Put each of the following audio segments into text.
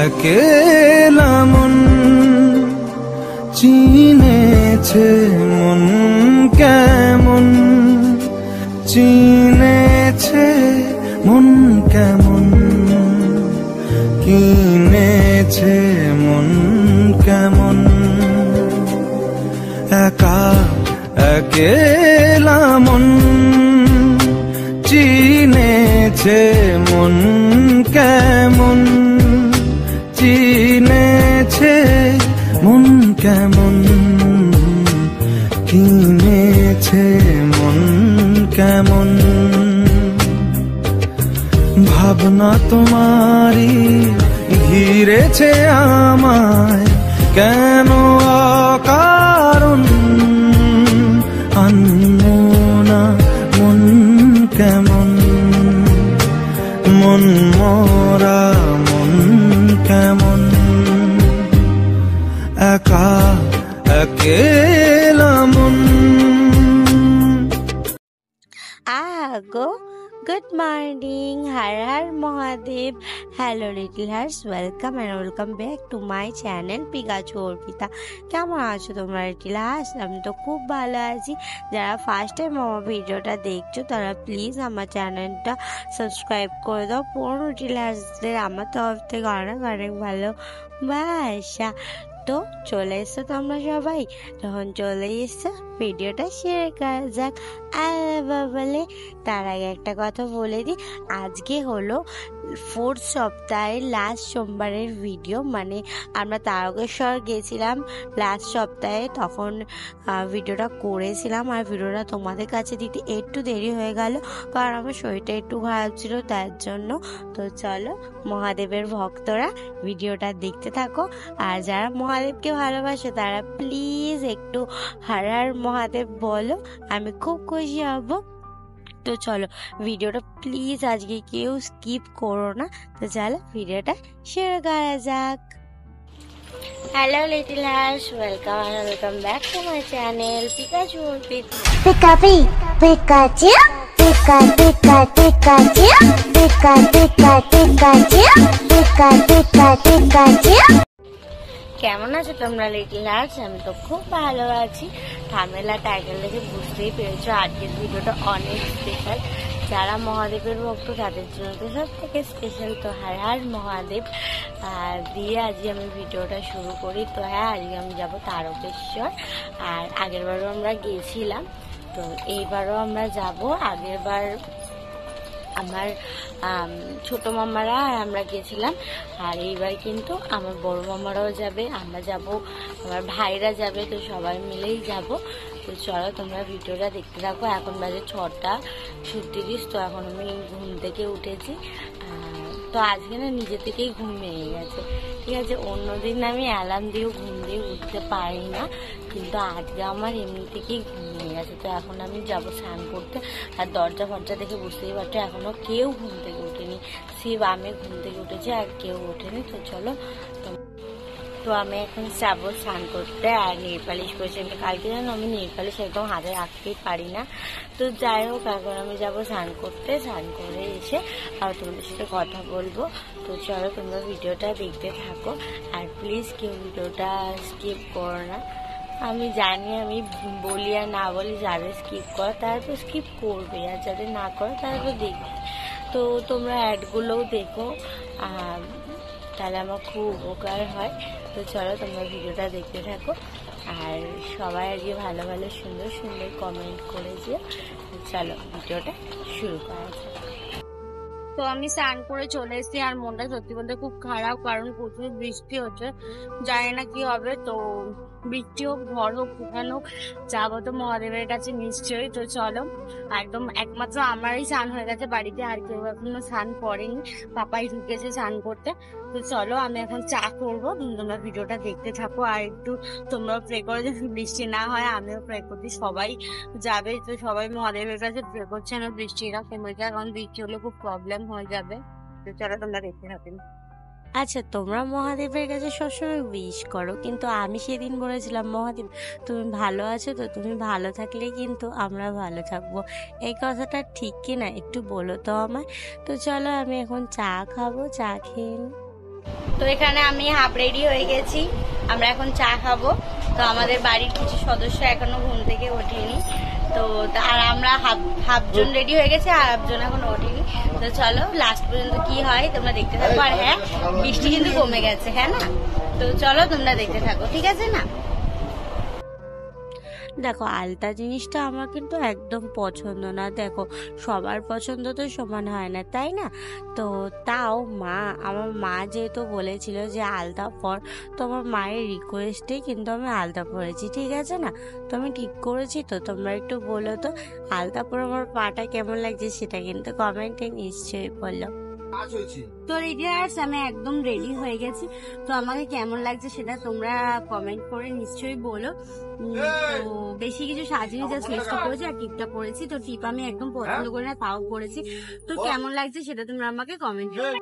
একেলা মন চিনেছে মন কেমন, চিনেছে মন কেমন, কিনেছে মন কেমন। একা একেলা মন চিনেছে মন কেমন, চিনেছে মন কেমন, কিনেছে মন কেমন। ভাবনা তোমারই ঘিরেছে আমায় কেন অকারণ, আনমনা মন কেমন, মন মরা মন কেমন। একা একেলা মন। আগো good morning, Har Har Mahadev. Hello little hearts, welcome and welcome back to my channel Pikachu Arpita. কেমন আছো তোমরা লিটল হার্টস? আমি তো খুব ভালো আছি। যারা ফার্স্ট টাইম আমার ভিডিওটা দেখছো তারা প্লিজ আমার চ্যানেলটা সাবস্ক্রাইব করে দাও। পুরো লিটল হার্টসদের আমার তরফ থেকে অনেক অনেক ভালোবাসা। তো চলে এসছো তোমরা সবাই, যখন চলে এসছো ভিডিওটা শেয়ার করা যাক। বলে তার আগে একটা কথা বলে দিই, আজকে হলো 4th সপ্তাহের লাস্ট সোমবারের ভিডিও। মানে আমরা তারকেশ্বর গেছিলাম লাস্ট সপ্তাহে, তখন ভিডিওটা করেছিলাম। আর ভিডিওটা তোমাদের কাছে দিতে একটু দেরি হয়ে গেল, কারণ আমার শরীরটা একটু খারাপ ছিল তার জন্য। তো চলো মহাদেবের ভক্তরা ভিডিওটা দেখতে থাকো। আর যারা মহাদেবকে ভালোবাসে তারা প্লিজ একটু হর হর মহাদেব বলো, আমি খুব খুশি হব। তো চলো ভিডিওটা প্লিজ আজকে কেউ স্কিপ করো না। তো চলো ভিডিওটা শেয়ার করা যাক। Hello little hearts, welcome and welcome back to my channel Pikachu Arpita. Pikachu, Pikachu, Pikachu, Pikachu, Pikachu, Pikachu, Pikachu. কেমন আছো তোমরা লিটল হার্টস? আমি তো খুব ভালো আছি। থাম্বনেল টাইটেল দেখে বুঝতেই পেরেছো আজকের ভিডিওটা অনেক স্পেশাল। যারা মহাদেবের ভক্ত তাদের জন্য তো সব থেকে স্পেশাল। তো হর হর মহাদেব দিয়ে আজকে আমি ভিডিওটা শুরু করি। তো হ্যাঁ, আজকে আমি যাবো তারকেশ্বর। আর আগেরবারও আমরা গেছিলাম, তো এইবারও আমরা যাব। আগেরবার আমার ছোট মামারা আর আমরা গেছিলাম, আর এইবার কিন্তু আমার বড় মামারাও যাবে, আমরা যাব, আমার ভাইরা যাবে, তো সবাই মিলেই যাব। তো চলো তোমরা ভিডিওটা দেখতে থাকো। এখন বাজে 6:36। তো এখন আমি ঘুম থেকে উঠেছি। তো আজকে না নিজে থেকেই ঘুম ভেঙে গেছে, ঠিক আছে। অন্যদিন আমি অ্যালার্ম দিয়েও ঘুম দিয়ে উঠতে পারি না, কিন্তু আজকে আমার এমনি থেকেই ঘুম ভেঙে গেছে। তো এখন আমি যাবো স্নান করতে। আর দরজা ফরজা দেখে বুঝতেই পারছো এখনো কেউ ঘুম থেকে উঠেনি, শিব আমি ঘুম থেকে উঠেছি আর কেউ ওঠেনি। তো চলো তো আমি এখন যাবো স্নান করতে। আর নেল পালিশ করেছি আমি কালকে, জানো আমি নেল পালিশ একদম হাতে রাখতেই পারি না। তো যাই হোক, এখন আমি যাবো স্নান করতে। স্নান করে এসে আর তোমাদের সাথে কথা বলবো। তো চলো তোমরা ভিডিওটা দেখতে থাকো, আর প্লিজ কেউ ভিডিওটা স্কিপ করো না। আমি জানি আমি বলি আর না বলি, যাদের স্কিপ করো তারা তো স্কিপ করবে, আর যাদের না করো তারা তো দেখবে। তো তোমরা অ্যাডগুলোও দেখো, তাহলে আমার খুব উপকার হয়। তো চলো তোমরা ভিডিওটা দেখতে থাকো, আর সবাই আজকে ভালো ভালো সুন্দর সুন্দর কমেন্ট করেছে। চলো ভিডিওটা শুরু করা যাক। তো আমি স্নান করে চলে এসেছি, আর মনটা সত্যি বলতে খুব খারাপ, কারণ প্রচুর বৃষ্টি হচ্ছে, জানি না কি হবে। তো বৃষ্টি হোক, ঝড় হোক, তুফান হোক, যাবো তো মহাদেবের কাছে নিশ্চয়ই। তো চলো, একদম একমাত্র আমারই স্নান হয়ে গেছে বাড়িতে, আর কেউ এখনো স্নান করেনি, পাপাই ঢুকেছে স্নান করতে। তো চলো আমি এখন চা করবো, তোমরা ভিডিওটা দেখতে থাকো। আর একটু তোমরাও প্রে করো যে বৃষ্টি না হয়, আমিও প্রে করছি। সবাই যাবে, তো সবাই মহাদেবের কাছে প্রে করছে না বৃষ্টিটা কমে যায়, কারণ বৃষ্টি হলে খুব প্রবলেম হয়ে যাবে। তো চলো তোমরা দেখতে থাকেন। আচ্ছা, তোমরা মহাদেবের কাছে সবসময় উইশ করো, কিন্তু আমি সেদিন বলেছিলাম মহাদেব তুমি ভালো আছো তো, তুমি ভালো থাকলে কিন্তু আমরা ভালো থাকবো। এই কথাটা ঠিক কি না একটু বলো তো আমায়। তো চলো আমি এখন চা খাবো, চা খেয়ে নিই। তো এখানে আমি হাফ রেডি হয়ে গেছি, আমরা এখন চা খাবো। তো আমাদের বাড়ির কিছু সদস্য এখনো ঘুম থেকে ওঠেনি, তো আর আমরা হাফজন রেডি হয়ে গেছে আর হাফজন এখনো ওঠেনি। তো চলো লাস্ট পর্যন্ত কি হয় তোমরা দেখতে থাকো। আর হ্যাঁ, বৃষ্টি কিন্তু কমে গেছে, হ্যাঁ না? তো চলো তোমরা দেখতে থাকো, ঠিক আছে না? দেখো, আলতা জিনিসটা আমার কিন্তু একদম পছন্দ না। দেখো, সবার পছন্দ তো সমান হয় না, তাই না? তো তাও আমার মা যেহেতু বলেছিল যে আলতা পর, তো আমার মায়ের রিকোয়েস্টেই কিন্তু আমি আলতা পরেছি, ঠিক আছে না? তো আমি ঠিক করেছি। তো তোমরা একটু বলো তো আলতা পরে আমার পাটা কেমন লাগছে, সেটা কিন্তু কমেন্টে নিশ্চয়ই বললো। তো রেডিয়ার্স আমি একদম রেডি হয়ে গেছি, তো আমাকে কেমন লাগছে সেটা তোমরা কমেন্ট করে নিশ্চয়ই বলো। তো বেশি কিছু সাজিয়ে জাস্ট লেসটা পরেছি আর টিপটা পরেছি। তো টিপ আমি একদম পছন্দ করি না, তাও পরেছি। তো কেমন লাগছে সেটা তোমরা আমাকে কমেন্ট করো।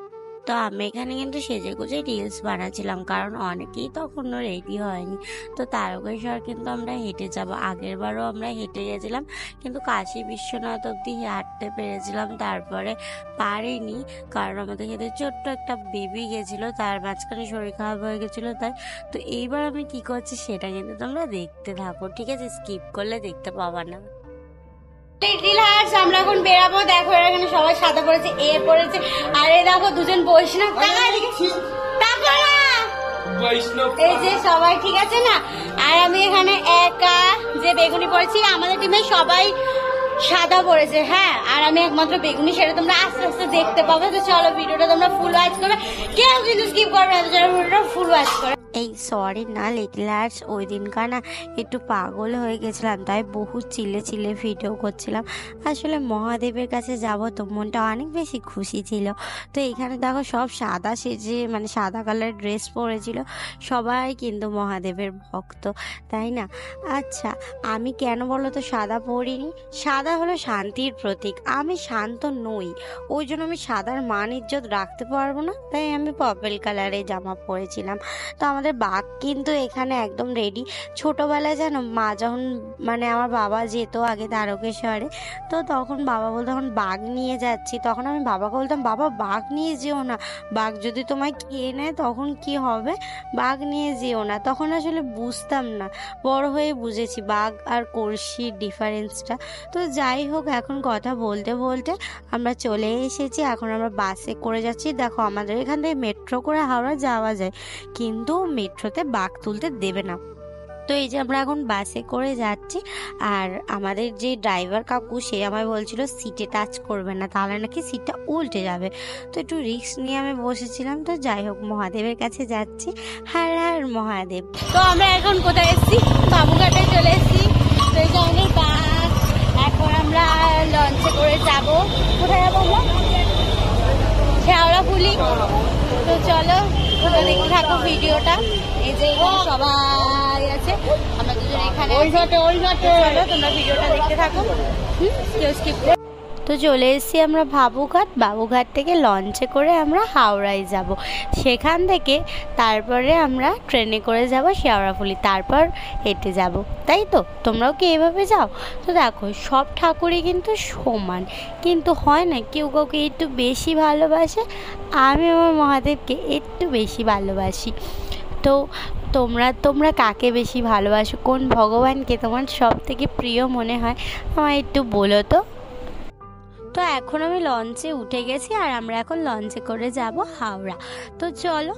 তো আমি এখানে কিন্তু সেজে গুজে রিলস বানাচ্ছিলাম, কারণ অনেকেই তখনও রেডি হয়নি। তো তারকেশ্বর কিন্তু আমরা হেঁটে যাব, আগের বারও আমরা হেঁটে গেছিলাম, কিন্তু কাশী বিশ্বনাথ অব্দি হাঁটতে পেরেছিলাম, তারপরে পারিনি, কারণ আমাদের সাথে ছোট্ট একটা বেবি গেছিলো, তার মাঝখানে শরীর খারাপ হয়ে গেছিলো তাই। তো এইবার আমি কি করছি সেটা কিন্তু তোমরা দেখতে থাকো, ঠিক আছে? স্কিপ করলে দেখতে পাবা না। আমরা এখন বেরাবো। দেখো এখানে সবাই সাদা পড়েছে, এ পড়েছে, আর এই দেখো দুজন বৈষ্ণব, এই যে সবাই, ঠিক আছে না? আর আমি এখানে একা যে বেগুনি পড়েছি, আমাদের টিমে সবাই সাদা পড়েছে, হ্যাঁ, আর আমি একমাত্র বেগুনি, সেটা তোমরা আস্তে আস্তে দেখতে পাবে। তো চলো ভিডিওটা তোমরা ফুল ওয়াচ করবে, কেউ কিন্তু স্কিপ করবে না, ভিডিওটা ফুল ওয়াচ করে। এই সরি না লিটল আর্টস, ওই দিনকার না একটু পাগল হয়ে গেছিলাম, তাই বহু চিলে চিলে ভিডিও করছিলাম। আসলে মহাদেবের কাছে যাব তো মনটা অনেক বেশি খুশি ছিল। তো এখানে দেখো সব সাদা সেজে, মানে সাদা কালার ড্রেস পরেছিল, সবাই কিন্তু মহাদেবের ভক্ত, তাই না? আচ্ছা, আমি কেন বলো তো সাদা পরিনি? সাদা হলো শান্তির প্রতীক, আমি শান্ত নই, ওই জন্য আমি সাদার মান ইজ্জত রাখতে পারবো না, তাই আমি পার্পল কালারের জামা পরেছিলাম। তো আমাদের বাঘ কিন্তু এখানে একদম রেডি। ছোটবেলায় জানো, মা যখন, মানে আমার বাবা যেত আগে তারকেশ্বরে, তো তখন বাবা বলতো তখন বাঘ নিয়ে যাচ্ছি, তখন আমি বাবাকে বলতাম বাবা বাঘ নিয়ে যেও না, বাঘ যদি তোমায় খেয়ে নেয় তখন কি হবে, বাঘ নিয়ে যেও না। তখন আসলে বুঝতাম না, বড় হয়ে বুঝেছি বাঘ আর কলসির ডিফারেন্সটা। তো যাই হোক, এখন কথা বলতে বলতে আমরা চলে এসেছি, এখন আমরা বাসে করে যাচ্ছি। দেখো আমাদের এখান থেকে মেট্রো করে হাওড়া যাওয়া যায়, কিন্তু মেট্রোতে বাঘ তুলতে দেবে না। তো এই যে আমরা এখন বাসে করে যাচ্ছি, আর আমাদের যে ড্রাইভার কাকু সে আমায় বলছিল সিটে টাচ করবে না, তাহলে নাকি সিটটা উল্টে যাবে। তো একটু রিস্ক নিয়ে আমি বসেছিলাম। তো যাই হোক, মহাদেবের কাছে যাচ্ছি, হার হার মহাদেব। তো আমরা এখন কোথায় এসেছি? বাবুঘাটে চলে এসেছি। তো এই যে আমাদের বাস, এখন আমরা লঞ্চে করে যাব। কোথায় যাবো আমরা? শেওড়াফুলি। তো চলো তোমরা দেখতে থাকো ভিডিওটা। এই যে সবাই আছে, আমরা দুজন এখানে, চলো তোমরা ভিডিওটা দেখতে থাকো, কেউ স্কিপ করে। তো চলে এসেছি আমরা বাবুঘাট থেকে লঞ্চে করে আমরা হাওড়ায় যাব, সেখান থেকে তারপরে আমরা ট্রেনে করে যাব শেওড়াফুলি, তারপর হেঁটে যাব, তাই তো? তোমরাও কি এভাবে যাও? তো দেখো সব ঠাকুরই কিন্তু সমান, কিন্তু হয় না কেউ কাউকে একটু বেশি ভালোবাসে, আমি আমার মহাদেবকে একটু বেশি ভালোবাসি। তো তোমরা কাকে বেশি ভালোবাসো, কোন ভগবানকে তোমার সব থেকে প্রিয় মনে হয়, আমায় একটু বলো তো। তো এখন আমি লঞ্চে উঠে গেছি, আর আমরা এখন লঞ্চে করে যাব হাওড়া। তো চলো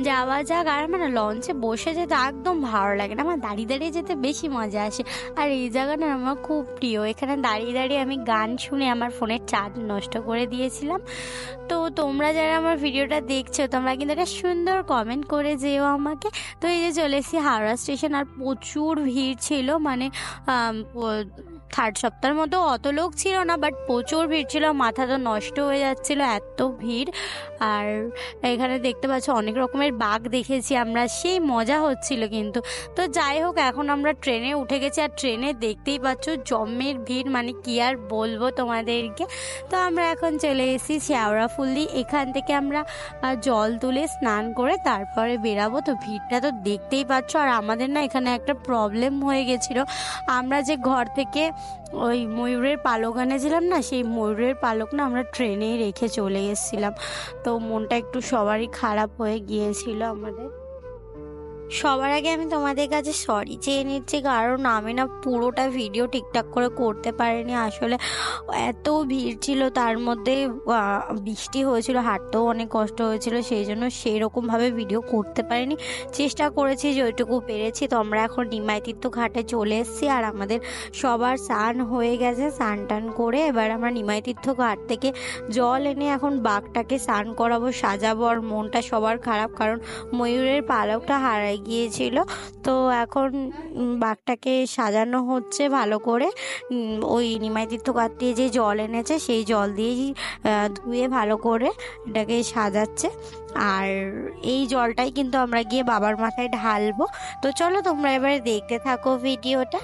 যাওয়া যাক। আর আমার লঞ্চে বসে যেতে একদম ভালো লাগে না, আমার দাঁড়িয়ে দাঁড়িয়ে যেতে বেশি মজা আসে। আর এই জায়গাটা আমার খুব প্রিয়, এখানে দাঁড়িয়ে দাঁড়িয়ে আমি গান শুনে আমার ফোনের চার্জ নষ্ট করে দিয়েছিলাম। তো তোমরা যারা আমার ভিডিওটা দেখছো, তোমরা কিন্তু একটা সুন্দর কমেন্ট করে যেও আমাকে। তো এই যে চলে এসেছি হাওড়া স্টেশন, আর প্রচুর ভিড় ছিল, মানে থার্ড সপ্তাহের মতো অত লোক ছিল না, বাট প্রচুর ভিড় ছিল, মাথা তো নষ্ট হয়ে যাচ্ছিল, এত ভিড়। আর এখানে দেখতে পাচ্ছ অনেক রকমের বাঘ দেখেছি আমরা, সেই মজা হচ্ছিল কিন্তু। তো যাই হোক, এখন আমরা ট্রেনে উঠে গেছি, আর ট্রেনে দেখতেই পাচ্ছ জম্মের ভিড়, মানে কি আর বলবো তোমাদেরকে। তো আমরা এখন চলে এসেছি শেওড়াফুলি, এখান থেকে আমরা জল তুলে স্নান করে তারপরে বেরাবো। তো ভিড়টা তো দেখতেই পাচ্ছ। আর আমাদের না এখানে একটা প্রবলেম হয়ে গেছিলো, আমরা যে ঘর থেকে ওই ময়ূরের পালক এনেছিলাম না, সেই ময়ূরের পালক না আমরা ট্রেনেই রেখে চলে এসেছিলাম। তো মনটা একটু সবারই খারাপ হয়ে গিয়েছিল আমাদের। সবার আগে আমি তোমাদের কাছে সরি চেয়ে নিচ্ছি, কারণ আমি না পুরোটা ভিডিও ঠিকঠাক করে করতে পারিনি। আসলে এত ভিড় ছিল, তার মধ্যে বৃষ্টি হয়েছিল, হাঁটতেও অনেক কষ্ট হয়েছিল, সেই জন্য সেরকমভাবে ভিডিও করতে পারিনি। চেষ্টা করেছি যেটুকু পেরেছি। তো আমরা এখন নিমাই তীর্থ ঘাটে চলে এসেছি, আর আমাদের সবার স্নান হয়ে গেছে। স্নান টান করে এবার আমরা নিমাই তীর্থ ঘাট থেকে জল এনে এখন বাঘটাকে স্নান করাবো, সাজাবো। আর মনটা সবার খারাপ, কারণ ময়ূরের পালকটা হারাই গিয়েছিল। তো এখন বাঘটাকে সাজানো হচ্ছে ভালো করে। ওই নিমাই তীর্থ ঘাট দিয়ে যে জল এনেছে সেই জল দিয়েই ধুয়ে ভালো করে এটাকে সাজাচ্ছে। আর এই জলটাই কিন্তু আমরা গিয়ে বাবার মাথায় ঢালবো। তো চলো তোমরা এবারে দেখতে থাকো ভিডিওটা।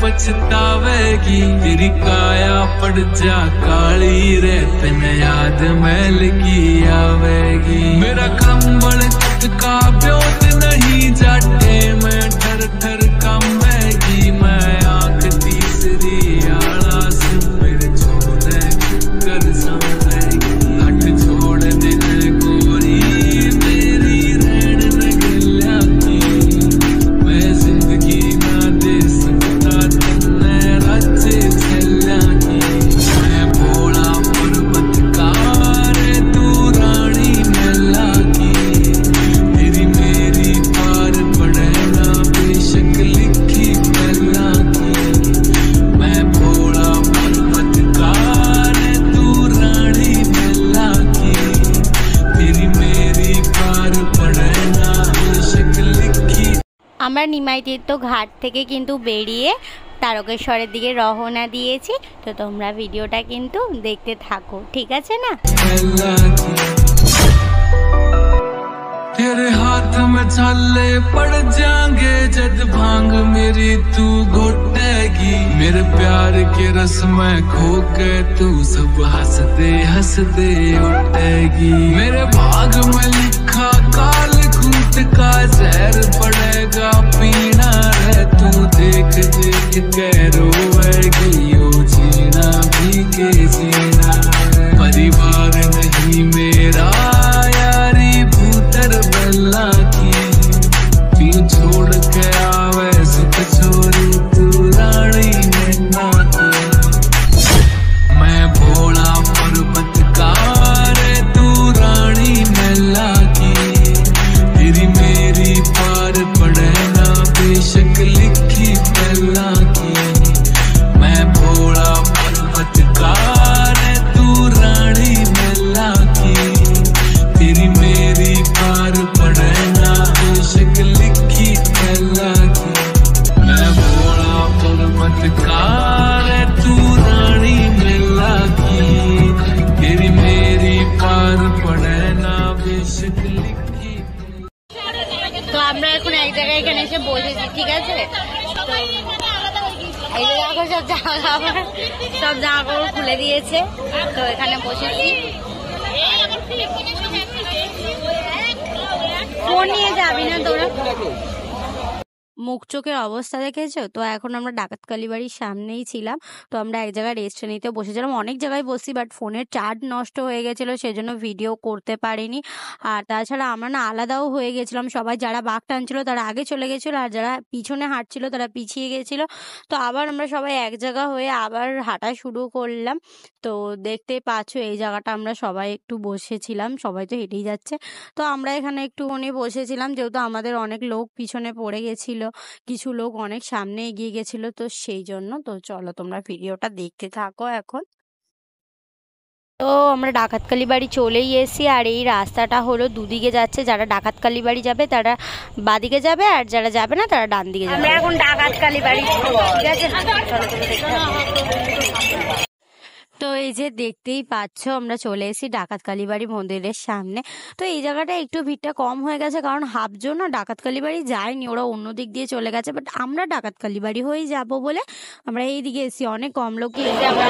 पछतावेगी तेरी काया पड़ जा काली रे, तन याद मैल की आवेगी। मेरा कंबल का ब्योत नहीं जाटे मैं ठर ठर कमेगी। मैं आंख तीसरी आला से मेरे छोड़े कर समझेगी। हट छोड़ दिल गोरी मेरी रैन नगल्या की, मैं जिंदगी ना दे सकता तन्ने राज्य छल्या की। मैं भोला पर्वतकार तू रानी मैला की, तेरी मेरी पार पड़े ना बेशक लिखी पहला की। मैं भोला पर्वतकार तू रानी मैला की, तेरी मेरी पार पड़े ना बेशक लिखी। আমরা নিমাই তীর্থ ঘাট থেকে কিন্তু বেরিয়ে তারকেশ্বরের দিকে রওনা দিয়েছি। তো তোমরা ভিডিওটা কিন্তু দেখতে থাকো, ঠিক আছে না? तेरे हाथ में छाले पड़ जाएंगे जद भांग मेरी तू घोटेगी। मेरे प्यार के रस में खो के तू सब हंसते हंसते उठेगी। मेरे भाग में लिखा काल कूट का जहर पड़ेगा पीना रे, तू देख देख के रोएगी। ओ जीना भी के जीना परिवार नहीं मेरा यारी भूतर बल्ला की। तू छोड़ के आवे सुख छोरी तू रानी नैना की। मैं भोला पर्वतकार तू रानी मैला की, तेरी मेरी पार पड़े ना बेशक लिखी पहला की। मैं भोला पर्वतकार तू रानी मैला की, तेरी मेरी पार पड़े ना बेशक लिखी पहला की। मैं भोला पर्वतकार तू रानी मैला की, तेरी मेरी पार पड़े ना बेशक लिखी। তো আমরা এখন এক জায়গায় এখানে এসে বসেছি, ঠিক আছে? তো এই যে দেখো সব জামা কাপড় খুলে দিয়েছে, তো এখানে বসেছি। ফোন নিয়ে যাবি না তোরা? মুখ চোখের অবস্থা দেখেছো? তো এখন আমরা ডাকাত কালীবাড়ির সামনেই ছিলাম। তো আমরা এক জায়গায় রেস্ট নিতে বসেছিলাম, অনেক জায়গায় বসি, বাট ফোনের চার্জ নষ্ট হয়ে গেছিলো, সেজন্য ভিডিও করতে পারিনি। আর তাছাড়া আমরা না আলাদাও হয়ে গেছিলাম, সবাই যারা বাঘ টানছিল তারা আগে চলে গেছিলো, আর যারা পিছনে হাঁটছিল তারা পিছিয়ে গেছিলো। তো আবার আমরা সবাই এক জায়গা হয়ে আবার হাঁটা শুরু করলাম। তো দেখতেই পাচ্ছ এই জায়গাটা আমরা সবাই একটু বসেছিলাম, সবাই তো হেঁটেই যাচ্ছে। তো আমরা এখানে একটুখানি বসেছিলাম, যেহেতু আমাদের অনেক লোক পিছনে পড়ে গেছিল, কিছু লোক অনেক সামনে এগিয়ে গেছিল, তো সেই জন্য। তো চলো তোমরা ভিডিওটা দেখতে থাকো এখন। তো আমরা ডাকাতকালী বাড়ি চলেই এসেছি, আর এই রাস্তাটা হলো দুদিকে যাচ্ছে। যারা ডাকাতকালী বাড়ি যাবে তারা বাদিকে যাবে, আর যারা যাবে না তারা ডান দিকে যাবে। আমরা এখন ডাকাতকালী বাড়ি, ঠিক আছে? তো এই যে দেখতেই পাচ্ছ আমরা চলে এসেছি ডাকাতকালী বাড়ি মন্দিরের সামনে। তো এই জায়গাটা একটু ভিড়টা কম হয়ে গেছে, কারণ হাফজন না ডাকাতকালী বাড়ি যায়নি, ওরা অন্য দিক দিয়ে চলে গেছে। বাট আমরা ডাকাতকালী বাড়ি হয়েই যাব বলে আমরা এই দিকে এসেছি। অনেক কম লোকই এই যে আমরা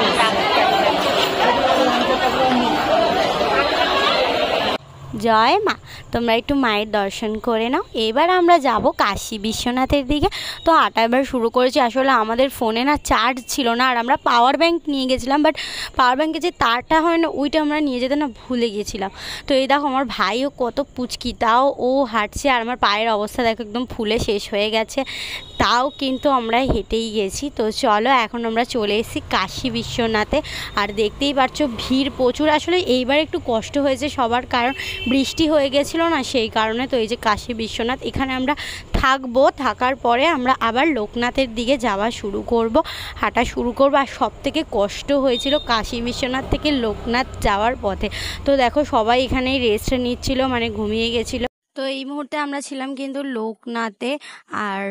জয় মা, তোমরা একটু মায়ের দর্শন করে নাও। এবার আমরা যাব কাশী বিশ্বনাথের দিকে। তো হাঁটা এবার শুরু করেছি। আসলে আমাদের ফোনে না চার্জ ছিল না, আর আমরা পাওয়ার ব্যাংক নিয়ে গেছিলাম, বাট পাওয়ার ব্যাংকে যে তারটা হয় না ওইটা আমরা নিয়ে যেতে না ভুলে গিয়েছিলাম। তো এই দেখো আমার ভাইও কত পুচকি, তাও ও হাঁটছে, আর আমার পায়ের অবস্থা দেখো একদম ফুলে শেষ হয়ে গেছে, তাও কিন্তু আমরা হেঁটেই গেছি। তো চলো এখন আমরা চলে এসেছি কাশী বিশ্বনাথে। আর দেখতেই পাচ্ছ ভিড় প্রচুর। আসলে এইবার একটু কষ্ট হয়েছে সবার, কারণ বৃষ্টি হয়ে গেছিলো না, সেই কারণে। তো এই যে কাশী বিশ্বনাথ, এখানে আমরা থাকবো, থাকার পরে আমরা আবার লোকনাথের দিকে যাওয়া শুরু করব, হাঁটা শুরু করব। আর সব থেকে কষ্ট হয়েছিল কাশী বিশ্বনাথ থেকে লোকনাথ যাওয়ার পথে। তো দেখো সবাই এখানেই রেস্ট নিচ্ছিল, মানে ঘুমিয়ে গেছিলো। তো এই মুহূর্তে আমরা ছিলাম কিন্তু লোকনাথে, আর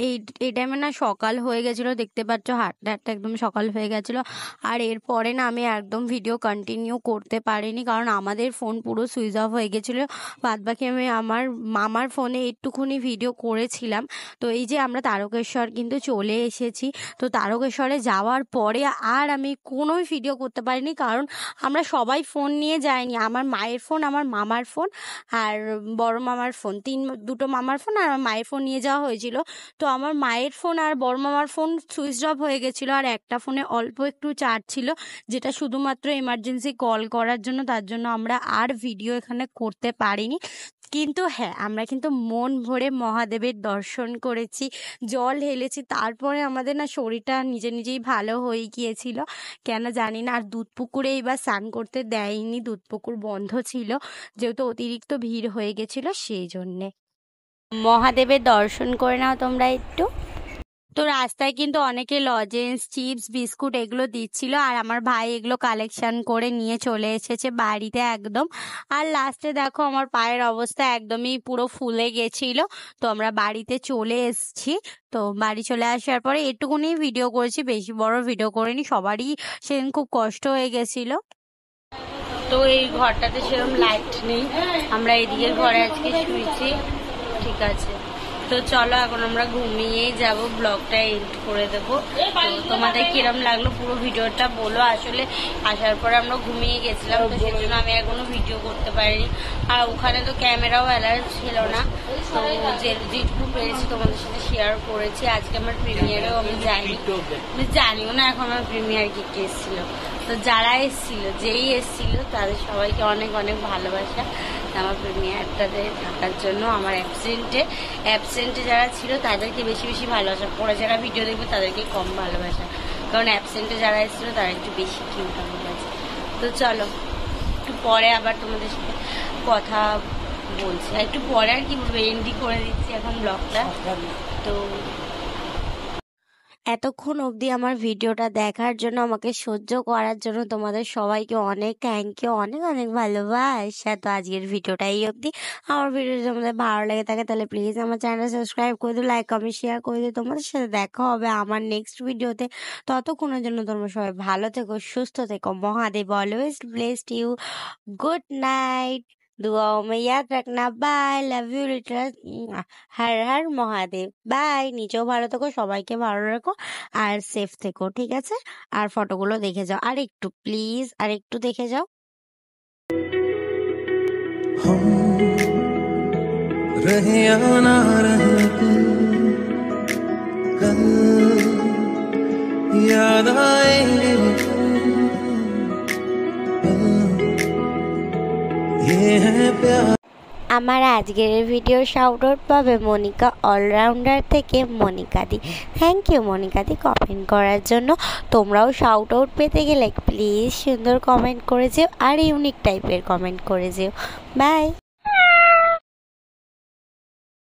এই টাইমে না সকাল হয়ে গেছিলো, দেখতে পাচ্ছ হাঁটতে হাঁটতে একদম সকাল হয়ে গেছিলো। আর এরপরে না আমি একদম ভিডিও কন্টিনিউ করতে পারিনি, কারণ আমাদের ফোন পুরো সুইচ অফ হয়ে গেছিলো। বাদ বাকি আমি আমার মামার ফোনে একটুখানি ভিডিও করেছিলাম। তো এই যে আমরা তারকেশ্বর কিন্তু চলে এসেছি। তো তারকেশ্বরে যাওয়ার পরে আর আমি কোনো ভিডিও করতে পারিনি, কারণ আমরা সবাই ফোন নিয়ে যাইনি। আমার মায়ের ফোন, আমার মামার ফোন, আর বড় মামার ফোন, দুটো মামার ফোন আর আমার মায়ের ফোন নিয়ে যাওয়া হয়েছিল। তো আমার মায়ের ফোন আর বড় মামার ফোন সুইচ অফ হয়ে গেছিলো, আর একটা ফোনে অল্প একটু চার্জ ছিল, যেটা শুধুমাত্র এমার্জেন্সি কল করার জন্য। তার জন্য আমরা আর ভিডিও এখানে করতে পারিনি। কিন্তু হ্যাঁ, আমরা কিন্তু মন ভরে মহাদেবের দর্শন করেছি, জল ঢেলেছি। তারপরে আমাদের না শরীরটা নিজে নিজেই ভালো হয়ে গিয়েছিল, কেন জানি না। আর দুধপুকুরে এবার স্নান করতে দেয়নি, দুধপুকুর বন্ধ ছিল, যেহেতু অতিরিক্ত ভিড় হয়ে গেছিল সেই জন্যে। মহাদেবের দর্শন করে নাও তোমরা একটু। তো রাস্তায় কিন্তু অনেকে লজেন্স, চিপস, বিস্কুট এগুলো দিচ্ছিল, আর আমার ভাই এগুলো কালেকশন করে নিয়ে চলে এসেছে বাড়িতে একদম। আর লাস্টে দেখো আমার পায়ের অবস্থা একদমই পুরো ফুলে গেছিল। তো আমরা বাড়িতে চলে এসেছি। তো বাড়ি চলে আসার পরে একটুকুনি ভিডিও করেছি, বেশি বড় ভিডিও করিনি। সবারই সেদিন খুব কষ্ট হয়ে গেছিল। তো এই ঘরটাতে সেরকম লাইট নেই, আমরা এদিকের ঘরে আজকে শুয়েছি, ঠিক আছে? তো চলো এখন আমরা ঘুমিয়েই যাব, ব্লগটা এন্ড করে দেবো। তোমাদের কিরম লাগলো পুরো ভিডিওটা বলো। আসলে আসার পরে আমরা ঘুমিয়ে গেছিলাম, তো সেই জন্য আমি এখনো ভিডিও করতে পারিনি। আর ওখানে তো ক্যামেরাও অ্যালার্ট ছিল না, তো যেটুকু পেরেছি তোমাদের সাথে শেয়ার করেছি। আজকে আমার প্রিমিয়ারেও আমি জানিও না এখন আমার প্রিমিয়ার কি এসেছিল। তো যারা এসেছিল, যেই এসেছিল তাদের সবাইকে অনেক অনেক ভালোবাসা আমার প্রিমিয়ারটাতে থাকার জন্য। আমার অ্যাবসেন্টে যারা ছিল তাদেরকে বেশি বেশি ভালোবাসা, পরে যারা ভিডিও দেখবে তাদেরকে কম ভালোবাসা, কারণ অ্যাবসেন্টে যারা এসেছিলো তারা একটু বেশি কিউট ভালোবাসে। তো চলো একটু পরে আবার তোমাদের সাথে কথা বলছি, একটু পরে আর কি বলবো, এন্ডি করে দিচ্ছি এখন ব্লগটা। তো এতক্ষণ অবধি আমার ভিডিওটা দেখার জন্য, আমাকে সহ্য করার জন্য তোমাদের সবাইকে অনেক থ্যাংক ইউ, অনেক অনেক ভালোবাসা। তো আজকের ভিডিওটা এই অবধি। আমার ভিডিওটা তোমাদের ভালো লেগে থাকে তাহলে প্লিজ আমার চ্যানেল সাবস্ক্রাইব করে দিও, লাইক কমেন্ট শেয়ার করে দিও। তোমাদের সাথে দেখা হবে আমার নেক্সট ভিডিওতে। ততক্ষণের জন্য তোমরা সবাই ভালো থেকো, সুস্থ থেকো। Mahadev always blessed you. Good night. दुआओं में याद रखना। Bye, love you little. Har Har Mahadev. Bye. নিজেও ভালো থেকো, সবাইকে ভালো রাখো, আর সেফ থেকো, ঠিক আছে? আর ফটোগুলো দেখে যাও, আর একটু প্লিজ, আর একটু দেখে যাও। हम रहे या ना रहे कल याद आएंगे ये है प्यार। আমার আজকের ভিডিও শাউট আউট পাবে মনিকা অলরাউন্ডার থেকে Monika di. Thank you Monika di comment করার জন্য। তোমরাও শাউট আউট পেতে গেলে প্লিজ সুন্দর কমেন্ট করে যেও, আর ইউনিক টাইপের কমেন্ট করে যেও। বাই।